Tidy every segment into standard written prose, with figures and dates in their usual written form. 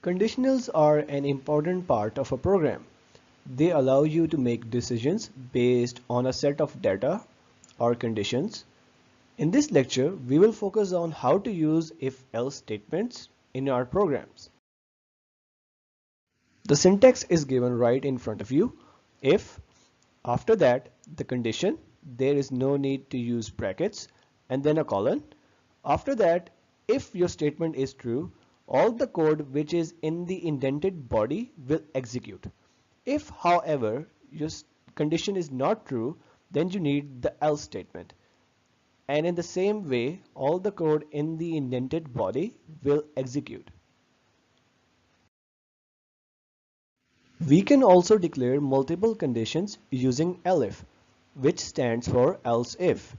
Conditionals are an important part of a program. They allow you to make decisions based on a set of data or conditions. In this lecture, we will focus on how to use if-else statements in our programs. The syntax is given right in front of you. If, after that, the condition, there is no need to use brackets, and then a colon. After that, if your statement is true, all the code which is in the indented body will execute. If, however, your condition is not true, then you need the else statement. And in the same way, all the code in the indented body will execute. We can also declare multiple conditions using elif, which stands for else if.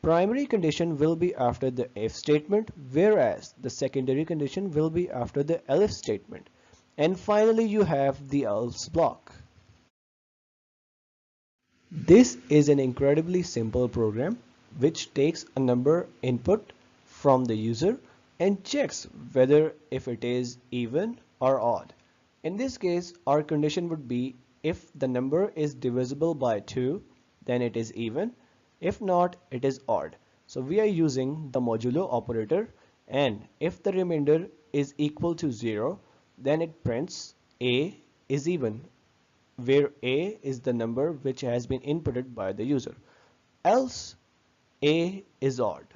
Primary condition will be after the if statement, whereas the secondary condition will be after the elif statement. And finally, you have the else block. This is an incredibly simple program which takes a number input from the user and checks whether if it is even or odd. In this case, our condition would be if the number is divisible by 2, then it is even. If not, it is odd. So we are using the modulo operator, and if the remainder is equal to 0, then it prints A is even, where A is the number which has been inputted by the user. Else A is odd.